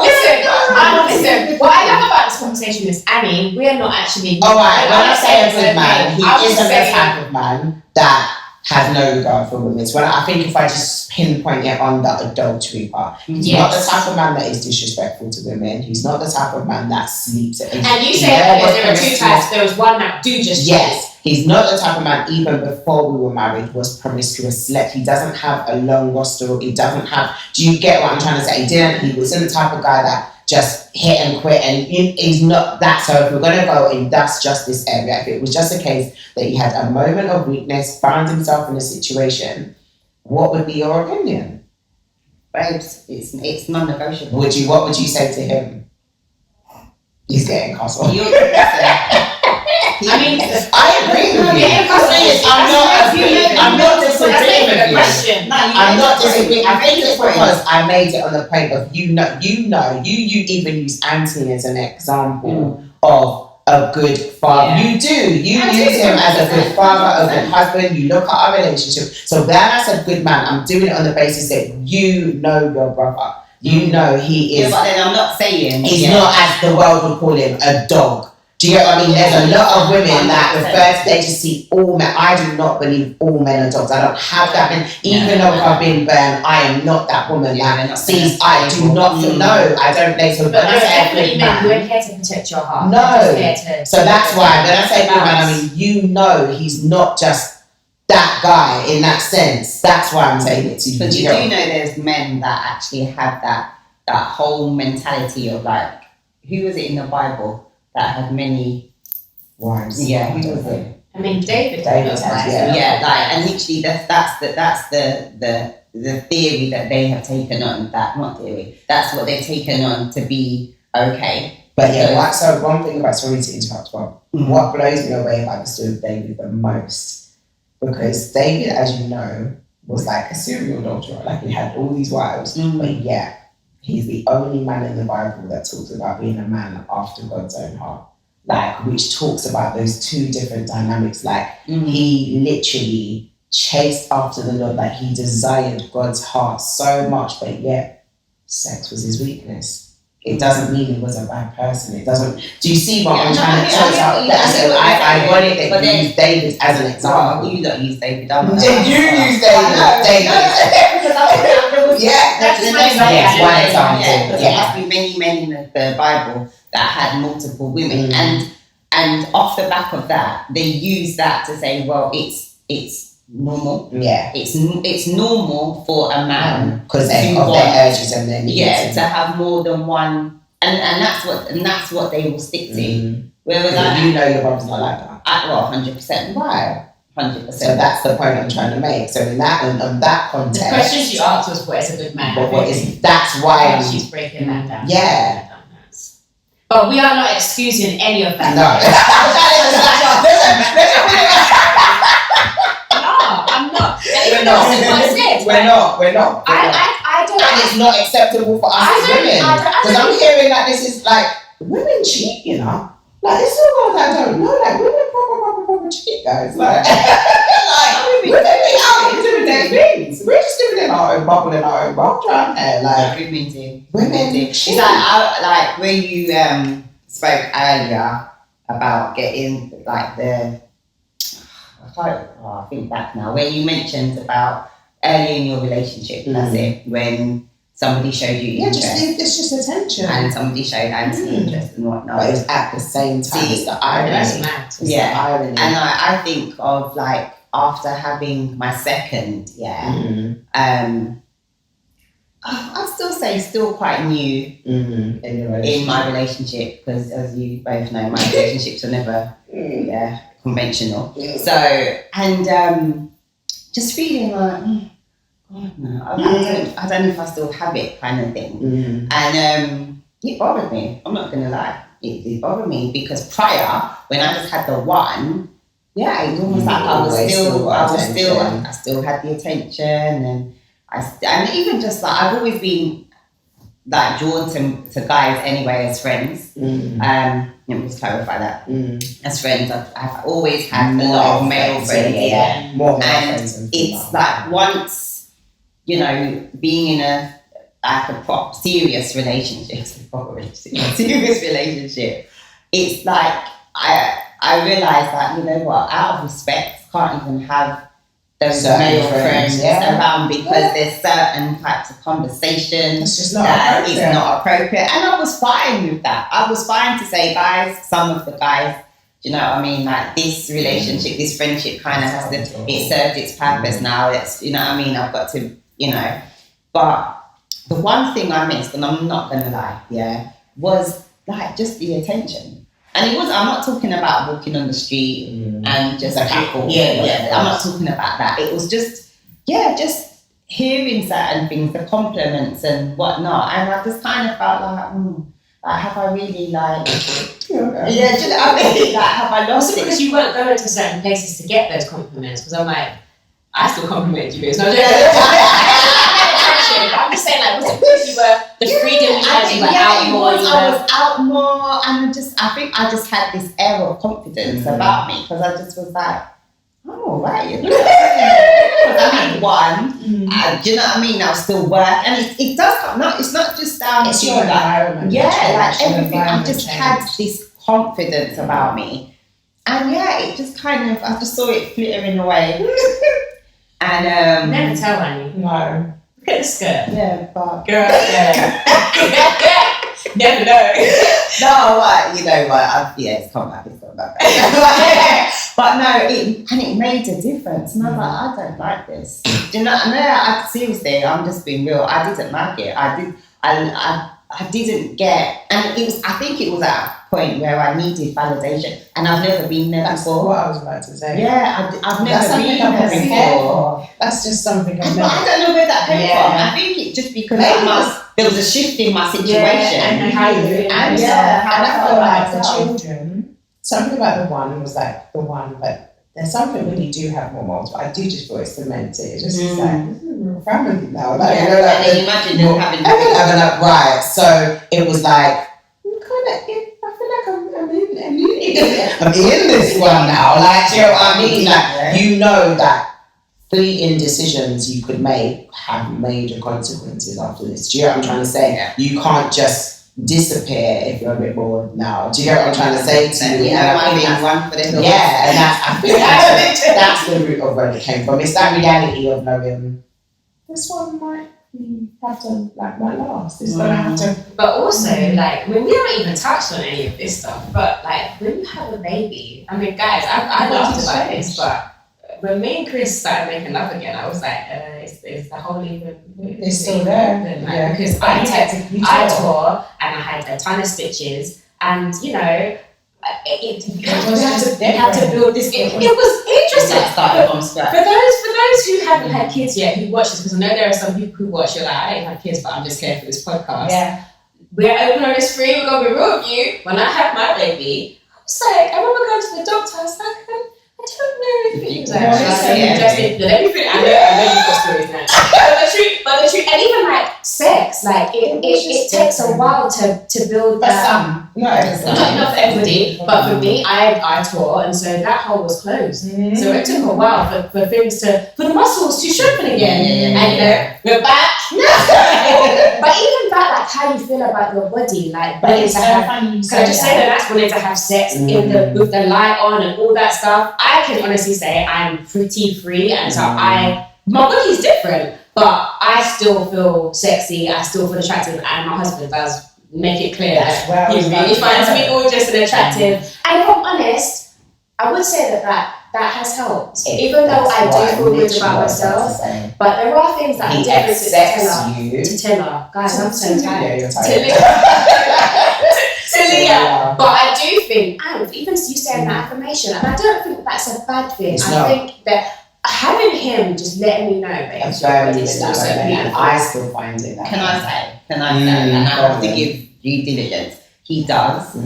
S2: Listen, what I love about this conversation is, Annie, we're not actually...
S3: Alright, when I say a good man, he isn't the type of man that has no regard for women. So I think if I just pinpoint it on the adultery part, he's not the type of man that is disrespectful to women. He's not the type of man that sleeps.
S2: And you say there are two types. There was one that do just...
S3: Yes. He's not the type of man, even before we were married, was promiscuous, slept. He doesn't have a long roster. He doesn't have... Do you get what I'm trying to say? He wasn't the type of guy that just hit and quit, and he's not that. So if we're going to go in that's just this area, if it was just a case that he had a moment of weakness, found himself in a situation, what would be your opinion?
S4: Babes, it's non-negotiable.
S3: What would you say to him? He's getting castle.
S2: I mean,
S3: I agree with you. I'm not disagreeing with you. I'm not disagreeing. I think it's because I made it on the point of you even use Anthony as an example of a good father. You do. You use him as a good father, a good husband. You look at our relationship. So when I said good man, I'm doing it on the basis that you know your brother. You know he is.
S4: Yeah, but then I'm not saying
S3: he's not, as the world would call him, a dog. Do you get what I mean? There's a lot of women that refer to, they just see all men. I do not believe all men are dogs. I don't have that. And even though I've been burned, I am not that woman that sees, I do not feel, no, I don't think so.
S2: But there's definitely men who are here to protect your heart.
S3: No. So that's why, when I say good man, I mean, you know he's not just that guy in that sense. That's why I'm saying it to you.
S4: But you do know there's men that actually have that whole mentality of like, who was it in the Bible that had many
S3: wives?
S4: Yeah, who was it?
S2: I mean, David
S3: has,
S4: and literally that's the theory that they have taken on. That's what they've taken on to be okay.
S3: But yeah, so one thing about, sorry to interrupt, Bob, what blows me away about the story of David the most, because David, as you know, was like a serial adulterer. Like, he had all these wives, but he's the only man in the Bible that talks about being a man after God's own heart. Like, which talks about those two different dynamics. Like, he literally chased after the Lord, like he desired God's heart so much, but yet sex was his weakness. It doesn't mean he was a bad person. It doesn't. Do you see what I'm trying to show? I wanted that you use David as an example.
S4: You don't use David.
S3: You use David. Yeah,
S4: that's
S3: one example.
S4: There must be many in the Bible that had multiple women, and off the back of that, they use that to say, well, it's normal.
S3: Yeah,
S4: it's normal for a man
S3: because of their urges and their needs.
S4: To have more than one, and that's what they will stick to. Whereas
S3: your brother's not like that.
S4: 100%.
S3: Right.
S4: 100%.
S3: So that's the point I'm trying to make. So in that on that context,
S2: the question she asked was, "What is a good man?"
S3: But that's why
S2: she's breaking that down.
S3: Yeah.
S2: But we are not excusing any of that.
S3: No.
S2: I'm not. We're not.
S3: We're not.
S2: I don't.
S3: And it's not acceptable for us as women. Because I'm hearing that this is like women cheat, you know. Like it's so well that I don't know. Like women proper cheat, guys. Like women be out here doing their things. We're just living in our own bubble, in our own world, aren't they? Like
S4: women do.
S3: It's
S4: like when you spoke earlier about getting like I think back now when you mentioned about early in your relationship. That's it. When somebody showed you interest,
S3: it's just attention,
S4: and somebody showed anti-interest and whatnot.
S3: But it's at the same time. It's the irony.
S2: That's mad.
S3: It's the irony.
S4: And I think of like after having my second, I'd still say still quite new in my relationship because, as you both know, my relationships are never conventional. So and just feeling like, God, no, I don't know if I still have it, kind of thing. And it bothered me. I'm not gonna lie, it bothered me because prior, when I just had the one. Yeah, it was almost like I still had the attention, and even just like I've always been like drawn to guys anyway as friends. Let me just clarify that. As friends, I've always had a lot of male friends.
S3: More male
S4: and
S3: friends.
S4: It's like once being in a proper serious relationship, it's like I realised that, you know what, out of respect, can't even have those male friends around because there's certain types of conversations
S3: it's
S4: that is not appropriate. And I was fine with that. I was fine to say, guys, some of the guys, you know what I mean? Like this relationship, this friendship kind of it served its purpose now. It's, you know what I mean? I've got to, but the one thing I missed, and I'm not going to lie, was like just the attention. And it was, I'm not talking about walking on the street and just cackle. I'm not talking about that. It was just hearing certain things, the compliments and whatnot. And I just kind of felt like have I really do you know what I mean? Like, have I lost it?
S2: Because you weren't going to certain places to get those compliments. Because I'm like, I still compliment you. It's not I'm just saying, like, was it because you were the freedom you had? You were out more.
S4: I was out more, and I think I just had this air of confidence about me because I just was like, oh right, because I had one. Do you know what I mean? I'll still work, and it does come. No, it's not just down
S3: it's
S4: to
S3: your environment.
S4: Like everything. I just had this confidence about me, and it just kind of I just saw it flittering away, and
S2: never tell Annie.
S3: No.
S2: Look at the skirt.
S4: Yeah, but
S2: girl, never know.
S4: No, what you know what? It's come back. But no, it made a difference, and I was like, I don't like this. Do you know? No, seriously, I'm just being real. I didn't like it. I didn't get, and it was. I think it was at a point where I needed validation, and I've never been there before.
S3: What I was about to say.
S4: Yeah, I've never been there before.
S3: That's just something I've never.
S4: I don't know where that came from. I think it just because there was a shift in my situation.
S2: And how you feel.
S3: And I feel like for children, something about the one was like the one that there's something when you do have more moles, but I do just feel it's cemented. It's just it's like, this is a real family now. Like,
S4: Yeah,
S3: you know, like,
S4: and then imagine you're having
S3: right. So it was like, I feel like I'm in this one now. Like, do you know what I mean? Like, you know that fleeting decisions you could make have major consequences after this. Do you know what I'm trying to say?
S4: Yeah.
S3: You can't just disappear if you're a bit bored now. Do you get what I'm trying to say to you?
S4: Yeah, one for them.
S3: Yeah, and I think that's the root of where it came from. It's that reality of knowing this one might have to might last. It's gonna have to.
S2: But also, like, when we haven't even touched on any of this stuff, but like when you have a baby, I mean, guys, I laughed about this, but when me and Chris started making love again, I was like, is the whole even?
S3: It's still there,
S2: like, because I tore and I had a ton of stitches, and you know. You had to build this. It was interesting.
S4: Started from scratch.
S2: For those who haven't had kids yet, who watch this, because I know there are some people who watch. You're like, I ain't had kids, but I'm just here for this podcast.
S3: Yeah,
S2: we're open on this free. We're gonna be real with you. When I had my baby, I was like, I remember going to the doctor. I was like, I don't know if it was like everything. I know you've got stories now. But the truth, and even like sex, like it takes a while to build that. Not for everybody, but for me, I tore, and so that hole was closed. Mm-hmm. So it took a while for things for the muscles to strengthen again. And we're back. But even that, like how you feel about your body, like wanting to have. Can I just say that's wanting to have sex with the light on and all that stuff? I can honestly say I'm pretty free, and so my body's different, but I still feel sexy. I still feel attractive, and my husband does. Make it clear that he really finds me gorgeous and attractive. And if I'm honest, I would say that has helped. Even though I do feel good about myself, but there are things that I did to tell her. Guys, I'm so tired. To Leah. But I do think, and even you saying that affirmation, and I don't think that's a bad thing. I think that having him just letting me know that
S3: it's very still so beautiful. And I still find it that
S4: Can I say, and I have to give due diligence. He does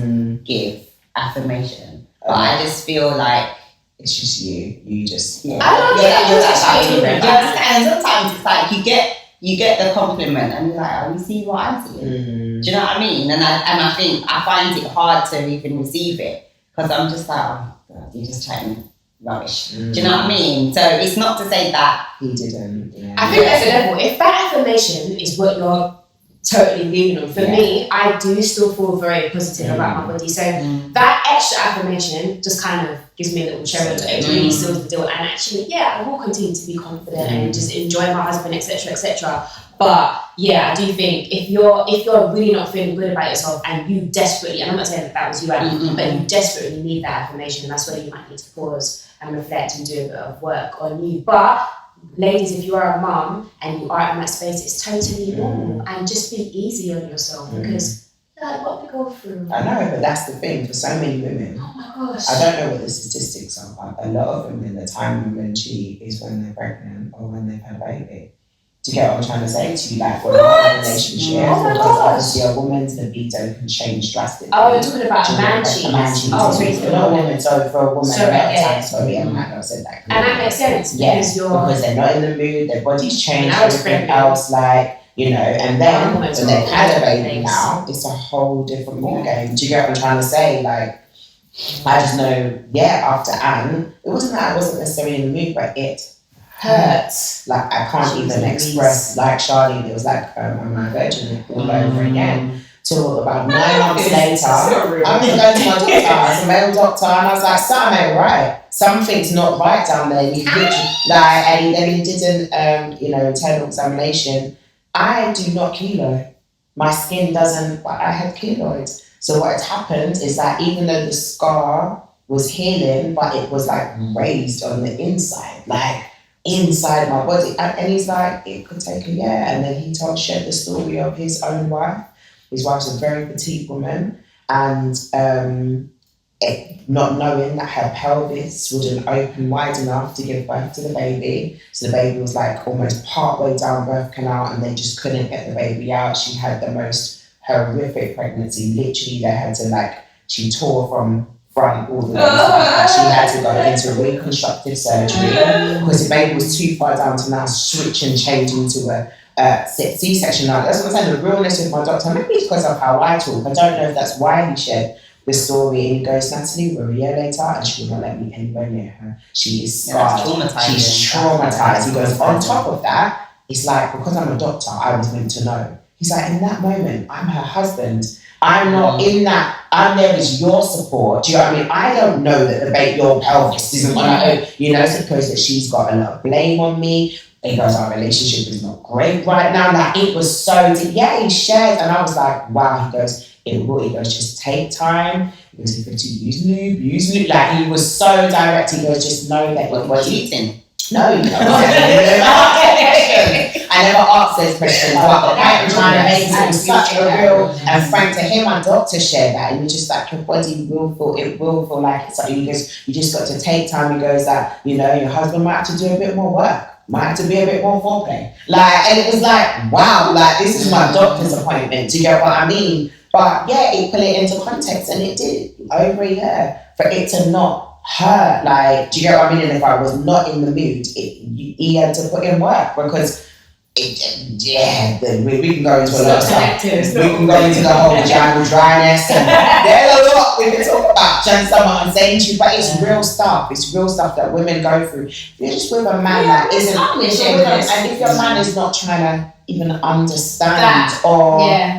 S4: give affirmation, but I just feel like
S3: it's just you just
S2: I don't think
S4: and sometimes it's like you get the compliment and you're like, oh, you see what I'm seeing? Do you know what I mean? And I think I find it hard to even receive it because I'm just like, oh God, you're just chatting rubbish. Do you know what I mean? So it's not to say that
S3: he didn't.
S2: I think there's a level. If that affirmation is what you're totally leaning on, for me, I do still feel very positive about my body. So that extra affirmation just kind of gives me a little cherry on top. It really seals the deal. And actually, I will continue to be confident and just enjoy my husband, etc., etc. But I do think if you're really not feeling good about yourself and you desperately, and I'm not saying that was you, but you desperately need that affirmation, that's where you might need to pause and reflect and do a bit of work on you. But ladies, if you are a mum and you are in that space, it's totally normal, and just be easy on yourself because what we go through.
S3: I know, but that's the thing for so many women.
S2: Oh my gosh.
S3: I don't know what the statistics are, but a lot of women, the time women cheat is when they're pregnant or when they've had a baby. Do you get what I'm trying to say to you? Like, when you're in a relationship, because obviously a woman's libido can change drastically.
S2: Oh, you're talking about a man cheating.
S3: Oh, sorry, not a woman. So for a woman, I'm not going to say that.
S2: And that makes sense.
S3: Yes, because they're not in the mood, their body's changed, everything else, like, you know, and then when they've had a baby now, it's a whole different ballgame. Do you get what I'm trying to say? Like, I just know, after Anne, it wasn't that I wasn't necessarily in the mood, but it hurts. Like, I can't even express, like Charlene, it was like, am I a virgin all over again? Till about 9 months later, I'm going to go to my doctor, it's a male doctor, and I was like, something ain't right. Something's not right down there. You literally, like, and then he did an, internal examination. I do not kilo. My skin doesn't, but I had keloids. So what had happened is that even though the scar was healing, but it was like raised on the inside, like inside my body. And he's like, it could take a year. And then he shared the story of his own wife. His wife's a very petite woman, and not knowing that her pelvis wouldn't open wide enough to give birth to the baby. So the baby was like almost partway down birth canal, and they just couldn't get the baby out. She had the most horrific pregnancy. Literally, they had to she tore from front all the way to back. She had to go into a reconstructive surgery because the baby was too far down to now switch and change into a C-section. Now, that's what I'm saying, the realness with my doctor, maybe it's because of how I talk. I don't know if that's why he shared the story. And he goes, Natalie, we're a year later and she will not let me anywhere near her. She is scarred. She's traumatized. He goes, on top of that, it's like, because I'm a doctor, I was meant to know. He's like, in that moment, I'm her husband. I'm not in that. I'm there as your support. Do you know what I mean? I don't know that your pelvis isn't on her own. You know, it's because that she's got a lot of blame on me. He goes, our relationship is not great right now. Like, it was so deep. Yeah, he shared. And I was like, wow. He goes, it will. He goes, just take time. He goes, if you're to use lube. Like, he was so direct. He goes, just know that
S4: What was he eating?
S3: No, you know. I never asked those questions. But the point I'm trying to make it was such a real and frank to him. My doctor shared that, and you're just like, your body will feel like it's something. He goes, you just got to take time. He goes that, you know, your husband might have to do a bit more work. Might have to be a bit more foreplay. Like, and it was like, wow, like, this is my doctor's appointment. Do you get what I mean? But yeah, it put it into context, and it did over a year for it to not hurt. Like, do you get what I mean? And if I was not in the mood, he had to put in work because we can go into a lot of stuff. We can go into the whole vaginal dryness, and there's a lot we can talk about. Just I'm saying to you, but it's real stuff. It's real stuff that women go through. You're just with a man that isn't, and if your man is not trying to even understand,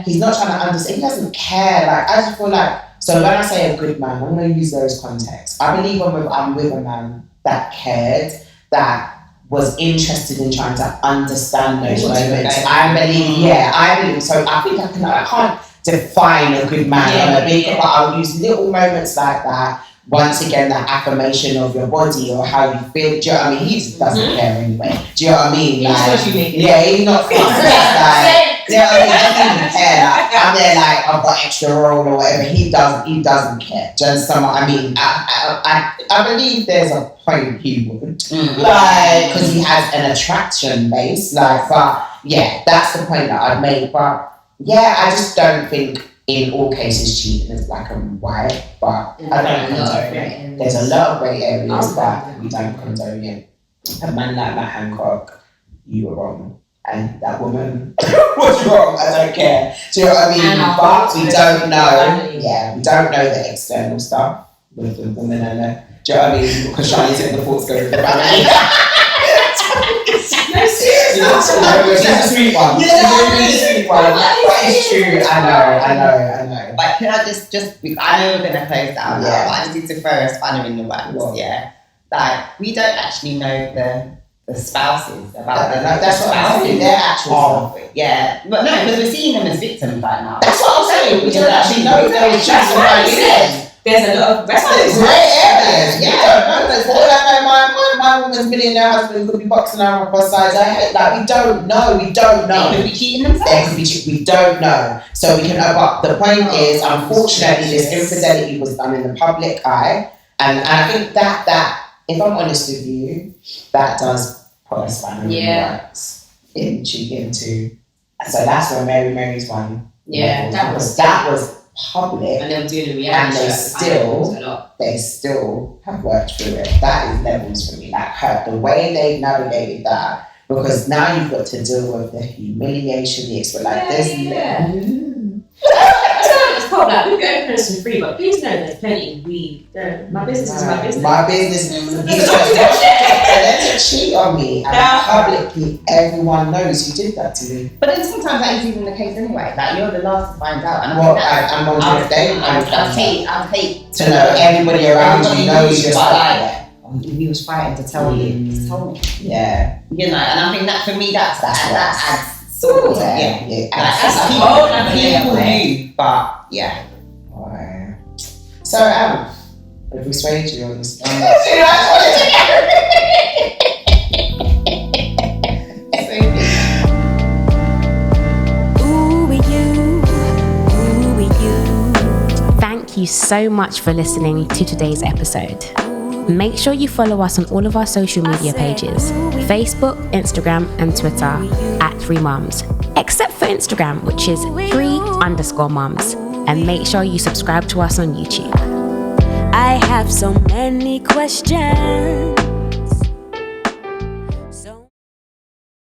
S3: he's not trying to understand, he doesn't care. Like, I just feel like, so when I say a good man, I'm going to use those contexts. I believe I'm with a man that cared, that was interested in trying to understand those moments. I believe. So I think I can't define a good man on a big, but I'll use little moments like that. Once again, that affirmation of your body or how you feel. Do you know what I mean? He just doesn't care anyway. Do you know what I mean? Like, he's not fussed. Like, do you know what I mean? He doesn't even care. Like, I'm there like, I've got extra roll or whatever. He doesn't care. Just I mean, I believe there's a point he would. Like, because he has an attraction base. Like, but yeah, that's the point that I've made. But yeah, I just don't think in all cases cheating is black and white, but I don't condone it. There's a lot of grey areas, but we don't condone it. A man like Matt Hancock, you were wrong. And that woman was wrong. I don't care. Do you know what I mean? But we don't know. Yeah, we don't know the external stuff with the woman and the. Do you know what I mean? Because Shani's in the thoughts go with the family. No, seriously. She's a sweet one. She's a really sweet one. That is true. I know.
S4: But can I just I know we're going to close down now, but I just need to throw a spanner in the works. Yeah. Like, we don't actually know the spouses about
S3: that's what I'm saying. They're actual stuff.
S4: Yeah. But no, because we're seeing them as victims right now.
S3: That's what I'm saying. We don't actually know they're just
S2: there's a lot of
S3: responses. Great areas. Yeah. All I know, my woman's millionaire husband could be boxing her off sides of her head. Like, we don't know.
S4: They could be cheating themselves.
S3: We don't know. So we can. But the point is, unfortunately, this infidelity was done in the public eye, and I think that if I'm honest with you, that does put a spanner in the works into. So that's where Mary's one.
S2: Yeah,
S3: that was public,
S2: and they were doing a reality,
S3: and they still have worked through it. That is levels for me. Like, the way they navigated that, because now you've got to deal with the humiliation, the experience.
S2: It's called that. We go for free, but please know there's plenty of weed. My business is my business.
S3: My business is to cheat on me, and publicly everyone knows you did that to me.
S4: But then sometimes that is even the case anyway. Like, you're the last to find out. And
S3: I'm on your day.
S4: I'll hate
S3: to know everybody around you knows you're
S4: like, he was fighting to tell you. Just told me.
S3: Yeah.
S4: You know, and I think that for me, that adds. People knew, but yeah.
S3: So, have we swayed you on this?
S1: Thank you so much for listening to today's episode. Make sure you follow us on all of our social media pages, Facebook, Instagram, and Twitter @3mums, except for Instagram, which is 3_mums. And make sure you subscribe to us on YouTube.
S2: I have so many questions.